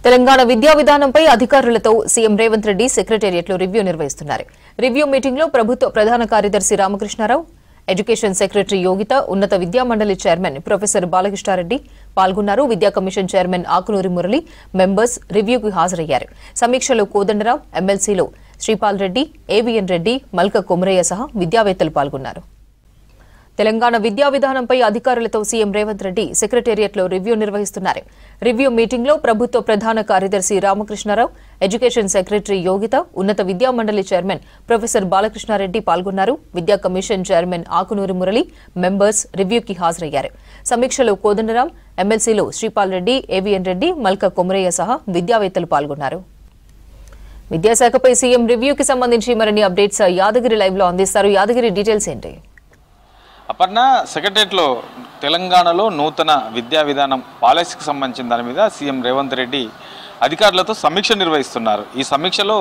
తెలంగాణ విద్యా విధానంపై అధికారులతో సీఎం రేవంత్ రెడ్డి సెక్రటేరియట్లో రివ్యూ నిర్వహిస్తున్నారు. రివ్యూ మీటింగ్లో ప్రభుత్వ ప్రధాన కార్యదర్శి రామకృష్ణారావు, ఎడ్యుకేషన్ సెక్రటరీ యోగిత, ఉన్నత విద్యా మండలి చైర్మన్ ప్రొఫెసర్ బాలకృష్ణారెడ్డి పాల్గొన్నారు. విద్యా commission chairman Akunuri Murali members రివ్యూకు హాజరయ్యారు. సమీక్షలో కోదండరాం, ఎమ్మెల్సీలో శ్రీపాల్ రెడ్డి, ఏవిఎన్ రెడ్డి, మల్క కొమరయ్య సహా విద్యావేత్తలు పాల్గొన్నారు. తెలంగాణ విద్యా విధానంపై అధికారులతో సీఎం రేవంత్ రెడ్డి సెక్రటేరియట్లో రివ్యూ నిర్వహిస్తున్నారు. రివ్యూ మీటింగ్లో ప్రభుత్వ ప్రధాన కార్యదర్శి రామకృష్ణారావు, ఎడ్యుకేషన్ సెక్రటరీ యోగిత, ఉన్నత విద్యా మండలి చైర్మన్ ప్రొఫెసర్ బాలకృష్ణారెడ్డి పాల్గొన్నారు. విద్యా commission chairman Akunuri Murali members రివ్యూకి హాజరయ్యారు. సమీక్షలో కోదండరాం, ఎమ్మెల్సీలో శ్రీపాల్ రెడ్డి, ఏవిఎన్ రెడ్డి, మల్క కొమరయ్య సహా విద్యావేత్తలు పాల్గొన్నారు. విద్యాశాఖపై సీఎం రివ్యూకి సంబంధించి మరిన్ని అప్డేట్స్ యాదగిరి లైవ్ లో అందిస్తారు. యాదగిరి, డీటెయిల్స్ ఏంటి? అపర్ణ, సెక్రటరియట్లో తెలంగాణలో నూతన విద్యా విధానం పాలసీకి సంబంధించిన దాని మీద సీఎం రేవంత్ రెడ్డి అధికారులతో సమీక్ష నిర్వహిస్తున్నారు. ఈ సమీక్షలో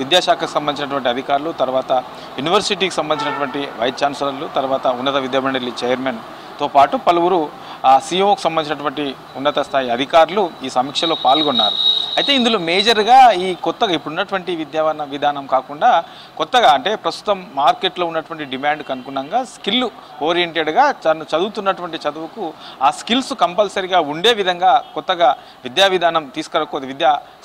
విద్యాశాఖకు సంబంధించినటువంటి అధికారులు, తర్వాత యూనివర్సిటీకి సంబంధించినటువంటి వైస్ ఛాన్సలర్లు, తర్వాత ఉన్నత విద్యామండలి చైర్మన్తో పాటు పలువురు సీఎంఓకి సంబంధించినటువంటి ఉన్నత స్థాయి అధికారులు ఈ సమీక్షలో పాల్గొన్నారు. అయితే ఇందులో మేజర్గా ఈ కొత్తగా ఇప్పుడున్నటువంటి విద్యా విధానం కాకుండా కొత్తగా అంటే ప్రస్తుతం మార్కెట్లో ఉన్నటువంటి డిమాండ్కి అనుగుణంగా స్కిల్ ఓరియంటెడ్గా చదువుతున్నటువంటి చదువుకు ఆ స్కిల్స్ కంపల్సరీగా ఉండే విధంగా కొత్తగా విద్యా విధానం విద్యాకు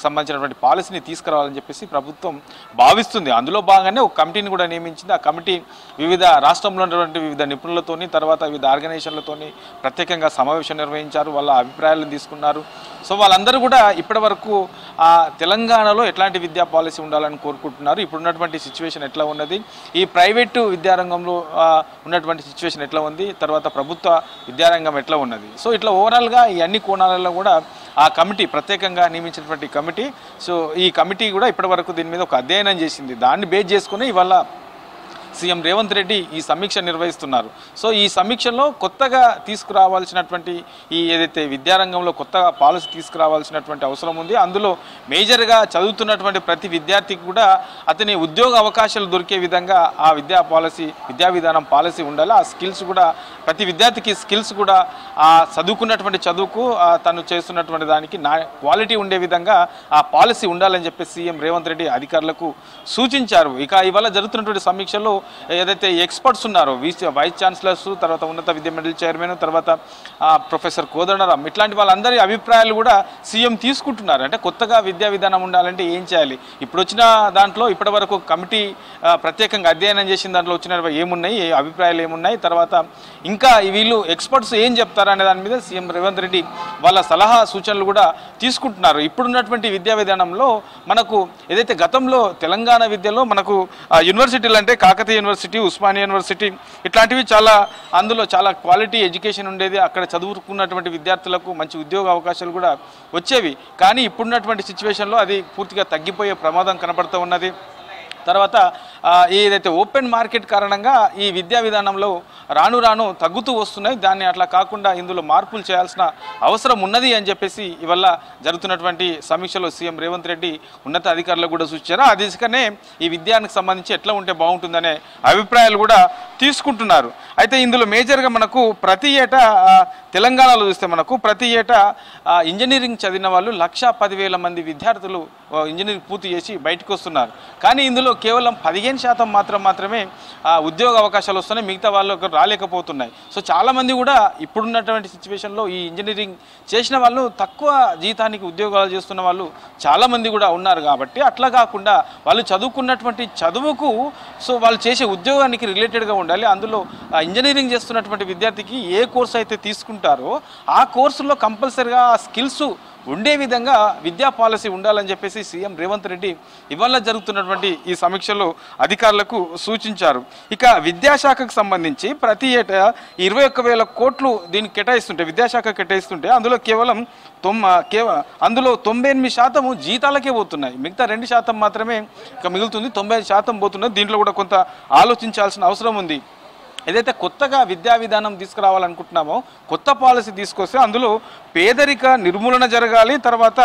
సంబంధించినటువంటి పాలసీని తీసుకురావాలని చెప్పేసి ప్రభుత్వం భావిస్తుంది. అందులో భాగంగానే ఒక కమిటీని కూడా నియమించింది. ఆ కమిటీ వివిధ రాష్ట్రంలో ఉన్నటువంటి వివిధ నిపుణులతోని, తర్వాత వివిధ ఆర్గనైజేషన్లతోని ప్రత్యేకంగా సమావేశం నిర్వహించారు. వాళ్ళ అభిప్రాయాలను తీసుకున్నారు. సో వాళ్ళందరూ కూడా ఇప్పటి వరకు తెలంగాణలో ఎట్లాంటి విద్యా పాలసీ ఉండాలని కోరుకుంటున్నారు, ఇప్పుడున్నటువంటి సిచ్యువేషన్ ఎట్లా ఉన్నది, ఈ ప్రైవేటు విద్యారంగంలో ఉన్నటువంటి సిచ్యువేషన్ ఎట్లా ఉంది, తర్వాత ప్రభుత్వ విద్యారంగం ఎట్లా ఉన్నది. సో ఇట్లా ఓవరాల్గా ఈ అన్ని కోణాలలో కూడా ఆ కమిటీ ప్రత్యేకంగా నియమించినటువంటి కమిటీ, సో ఈ కమిటీ కూడా ఇప్పటి వరకు దీని మీద ఒక అధ్యయనం చేసింది. దాన్ని బేస్ చేసుకుని ఇవాళ సీఎం రేవంత్ రెడ్డి ఈ సమీక్ష నిర్వహిస్తున్నారు. సో ఈ సమీక్షలో కొత్తగా తీసుకురావాల్సినటువంటి ఈ ఏదైతే విద్యారంగంలో కొత్తగా పాలసీ తీసుకురావాల్సినటువంటి అవసరం ఉంది. అందులో మేజర్గా చదువుతున్నటువంటి ప్రతి విద్యార్థికి కూడా అతని ఉద్యోగ అవకాశాలు దొరికే విధంగా ఆ విద్యా విధానం పాలసీ ఉండాలి. ఆ స్కిల్స్ కూడా ప్రతి విద్యార్థికి స్కిల్స్ కూడా ఆ చదువుకున్నటువంటి చదువుకు తను చేస్తున్నటువంటి దానికి క్వాలిటీ ఉండే విధంగా ఆ పాలసీ ఉండాలని చెప్పి సీఎం రేవంత్ రెడ్డి అధికారులకు సూచించారు. ఇక ఇవాళ జరుగుతున్నటువంటి సమీక్షలో ఏదైతే ఎక్స్పర్ట్స్ ఉన్నారో వైస్ ఛాన్సలర్స్, తర్వాత ఉన్నత విద్యామండలి చైర్మన్, తర్వాత ప్రొఫెసర్ కోదండరాం, ఇట్లాంటి వాళ్ళందరి అభిప్రాయాలు కూడా సీఎం తీసుకుంటున్నారు. అంటే కొత్తగా విద్యా విధానం ఉండాలంటే ఏం చేయాలి, ఇప్పుడు వచ్చిన దాంట్లో ఇప్పటి వరకు కమిటీ ప్రత్యేకంగా అధ్యయనం చేసిన దాంట్లో వచ్చిన ఏమున్నాయి, అభిప్రాయాలు ఏమున్నాయి, తర్వాత ఇంకా వీళ్ళు ఎక్స్పర్ట్స్ ఏం చెప్తారు అనే దాని మీద సీఎం రేవంత్ రెడ్డి వాళ్ళ సలహా సూచనలు కూడా తీసుకుంటున్నారు. ఇప్పుడున్నటువంటి విద్యా విధానంలో మనకు ఏదైతే గతంలో తెలంగాణ విద్యలో మనకు యూనివర్సిటీలు అంటే కాకతీయ యూనివర్సిటీ, ఉస్మానియా యూనివర్సిటీ ఇట్లాంటివి అందులో చాలా క్వాలిటీ ఎడ్యుకేషన్ ఉండేది. అక్కడ చదువుకున్నటువంటి విద్యార్థులకు మంచి ఉద్యోగ అవకాశాలు కూడా వచ్చేవి. కానీ ఇప్పుడున్నటువంటి సిచ్యువేషన్లో అది పూర్తిగా తగ్గిపోయే ప్రమాదం కనపడుతూ ఉన్నది. తర్వాత ఏదైతే ఓపెన్ మార్కెట్ కారణంగా ఈ విద్యా విధానంలో రాను రాను తగ్గుతూ వస్తున్నాయి. దాన్ని అట్లా కాకుండా ఇందులో మార్పులు చేయాల్సిన అవసరం ఉన్నది అని చెప్పేసి ఇవల్ల జరుగుతున్నటువంటి సమీక్షలో సీఎం రేవంత్ రెడ్డి ఉన్నత అధికారులకు కూడా సూచించారు. ఆ దిశగానే ఈ విద్యానికి సంబంధించి ఎట్లా ఉంటే బాగుంటుందనే అభిప్రాయాలు కూడా తీసుకుంటున్నారు. అయితే ఇందులో మేజర్గా మనకు ప్రతి ఏటా తెలంగాణలో చూస్తే మనకు ప్రతి ఏటా ఇంజనీరింగ్ చదివిన వాళ్ళు 1,10,000 మంది విద్యార్థులు ఇంజనీరింగ్ పూర్తి చేసి బయటకు వస్తున్నారు. కానీ ఇందులో కేవలం 15% మాత్రమే ఉద్యోగ అవకాశాలు వస్తున్నాయి, మిగతా వాళ్ళకు రాలేకపోతున్నాయి. సో చాలామంది కూడా ఇప్పుడున్నటువంటి సిచ్యువేషన్లో ఈ ఇంజనీరింగ్ చేసిన వాళ్ళు తక్కువ జీతానికి ఉద్యోగాలు చేస్తున్న వాళ్ళు చాలామంది కూడా ఉన్నారు. కాబట్టి అట్లా కాకుండా వాళ్ళు చదువుకున్నటువంటి చదువుకు సో వాళ్ళు చేసే ఉద్యోగానికి రిలేటెడ్గా ఉండాలి. అందులో ఇంజనీరింగ్ చేస్తున్నటువంటి విద్యార్థికి ఏ కోర్సు అయితే తీసుకుంటారో ఆ కోర్సులో కంపల్సరిగా ఆ స్కిల్స్ ఉండే విధంగా విద్యా పాలసీ ఉండాలని చెప్పేసి సీఎం రేవంత్ రెడ్డి ఇవాళ జరుగుతున్నటువంటి ఈ సమీక్షలో అధికారులకు సూచించారు. ఇక విద్యాశాఖకు సంబంధించి ప్రతి ఏటా 21,000 కోట్లు దీనికి కేటాయిస్తుంటే, విద్యాశాఖ కేటాయిస్తుంటే అందులో కేవలం 98% జీతాలకే పోతున్నాయి. మిగతా 2% మాత్రమే ఇక మిగులుతుంది. 95% పోతున్నది. దీంట్లో కూడా కొంత ఆలోచించాల్సిన అవసరం ఉంది. ఏదైతే కొత్తగా విద్యా విధానం తీసుకురావాలనుకుంటున్నామో, కొత్త పాలసీ తీసుకొస్తే అందులో పేదరిక నిర్మూలన జరగాలి, తర్వాత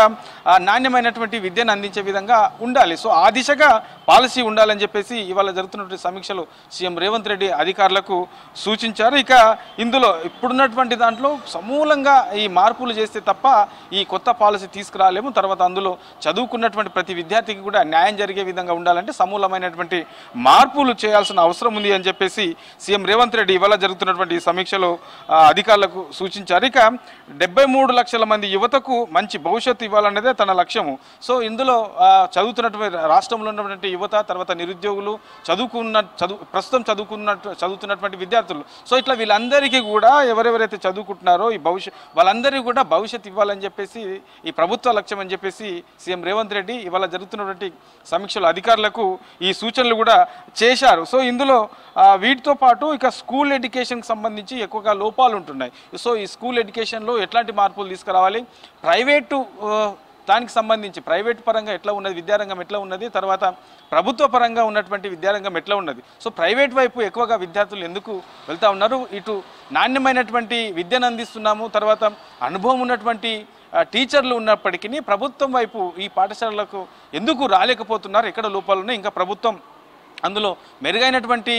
నాణ్యమైనటువంటి విద్యను అందించే విధంగా ఉండాలి. సో ఆ దిశగా పాలసీ ఉండాలని చెప్పేసి ఇవాళ జరుగుతున్నటువంటి సమీక్షలో సీఎం రేవంత్ రెడ్డి అధికారులకు సూచించారు. ఇక ఇందులో ఇప్పుడున్నటువంటి దాంట్లో సమూలంగా ఈ మార్పులు చేస్తే తప్ప ఈ కొత్త పాలసీ తీసుకురాలేము. తర్వాత అందులో చదువుకున్నటువంటి ప్రతి విద్యార్థికి కూడా న్యాయం జరిగే విధంగా ఉండాలంటే సమూలమైనటువంటి మార్పులు చేయాల్సిన అవసరం ఉంది అని చెప్పేసి సీఎం రేవంత్ రెడ్డి ఇవాళ జరుగుతున్నటువంటి ఈ సమీక్షలో అధికారులకు సూచించారు. ఇక 73 లక్షల మంది యువతకు మంచి భవిష్యత్తు ఇవ్వాలనేదే తన లక్ష్యము. సో ఇందులో చదువుతున్నటువంటి రాష్ట్రంలో ఉన్నటువంటి యువత, తర్వాత నిరుద్యోగులు, ప్రస్తుతం చదువుతున్నటువంటి విద్యార్థులు, సో ఇట్లా వీళ్ళందరికీ కూడా ఎవరెవరైతే చదువుకుంటున్నారో ఈ వాళ్ళందరికీ కూడా భవిష్యత్తు ఇవ్వాలని చెప్పేసి ఈ ప్రభుత్వ లక్ష్యం అని చెప్పేసి సీఎం రేవంత్ రెడ్డి ఇవాళ జరుగుతున్నటువంటి సమీక్షలో అధికారులకు ఈ సూచనలు కూడా చేశారు. సో ఇందులో వీటితో పాటు ఇక స్కూల్ ఎడ్యుకేషన్కి సంబంధించి ఎక్కువగా లోపాలు ఉంటున్నాయి. సో ఈ స్కూల్ ఎడ్యుకేషన్లో ఎట్లాంటి మార్పులు తీసుకురావాలి, ప్రైవేటు దానికి సంబంధించి ప్రైవేట్ పరంగా ఎట్లా ఉన్నది, విద్యారంగం ఎట్లా ఉన్నది, తర్వాత ప్రభుత్వ పరంగా ఉన్నటువంటి విద్యారంగం ఎట్లా ఉన్నది, సో ప్రైవేట్ వైపు ఎక్కువగా విద్యార్థులు ఎందుకు వెళ్తూ ఉన్నారు, ఇటు నాణ్యమైనటువంటి విద్యను అందిస్తున్నాము, తర్వాత అనుభవం ఉన్నటువంటి టీచర్లు ఉన్నప్పటికీ ప్రభుత్వం వైపు ఈ పాఠశాలలకు ఎందుకు రాలేకపోతున్నారు, ఎక్కడ లోపాలు ఉన్నాయి, ఇంకా ప్రభుత్వం అందులో మెరుగైనటువంటి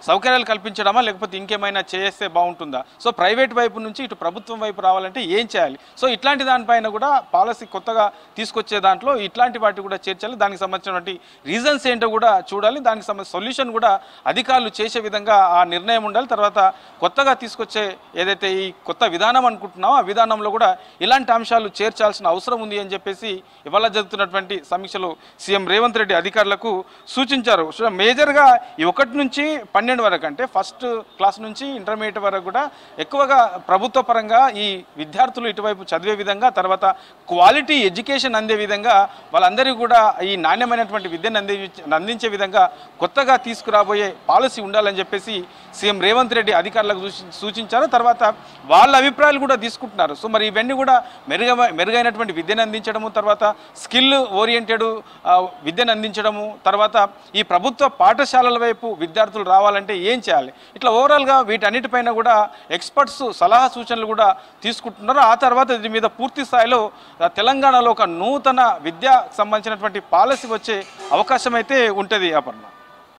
సౌకర్యాలు కల్పించడమా లేకపోతే ఇంకేమైనా చేస్తే బాగుంటుందా, సో ప్రైవేట్ వైపు నుంచి ఇటు ప్రభుత్వం వైపు రావాలంటే ఏం చేయాలి, సో ఇట్లాంటి దానిపైన కూడా పాలసీ కొత్తగా తీసుకొచ్చే దాంట్లో ఇట్లాంటి వాటి కూడా చేర్చాలి, దానికి సంబంధించినటువంటి రీజన్స్ ఏంటో కూడా చూడాలి, దానికి సంబంధించిన సొల్యూషన్ కూడా అధికారులు చేసే విధంగా ఆ నిర్ణయం ఉండాలి. తర్వాత కొత్తగా తీసుకొచ్చే ఏదైతే ఈ కొత్త విధానం అనుకుంటున్నామో ఆ విధానంలో కూడా ఇలాంటి అంశాలు చేర్చాల్సిన అవసరం ఉంది అని చెప్పేసి ఇవాళ జరుగుతున్నటువంటి సమీక్షలో సీఎం రేవంత్ రెడ్డి అధికారులకు సూచించారు. మేజర్గా ఈ 1 నుంచి 12 వరకు అంటే ఫస్ట్ క్లాస్ నుంచి ఇంటర్మీడియట్ వరకు కూడా ఎక్కువగా ప్రభుత్వ పరంగా ఈ విద్యార్థులు ఇటువైపు చదివే విధంగా, తర్వాత క్వాలిటీ ఎడ్యుకేషన్ అందే విధంగా వాళ్ళందరికీ కూడా ఈ నాణ్యమైనటువంటి విద్యను అందించే విధంగా కొత్తగా తీసుకురాబోయే పాలసీ ఉండాలని చెప్పేసి సీఎం రేవంత్ రెడ్డి అధికారులకు సూచించారు. తర్వాత వాళ్ళ అభిప్రాయాలు కూడా తీసుకుంటున్నారు. సో మరి ఇవన్నీ కూడా మెరుగైనటువంటి విద్యను అందించడము, తర్వాత స్కిల్ ఓరియంటెడ్ విద్యను అందించడము, తర్వాత ఈ ప్రభుత్వ పాఠశాలల వైపు విద్యార్థులు రావాలంటే ఏం చేయాలి, ఇట్లా ఓవరాల్గా వీటన్నిటిపైన కూడా ఎక్స్పర్ట్స్ సలహా సూచనలు కూడా తీసుకుంటున్నారు. ఆ తర్వాత దీని మీద పూర్తి స్థాయిలో తెలంగాణలో ఒక నూతన విద్యకు సంబంధించినటువంటి పాలసీ వచ్చే అవకాశం అయితే ఉంటుంది. అపర్ణ.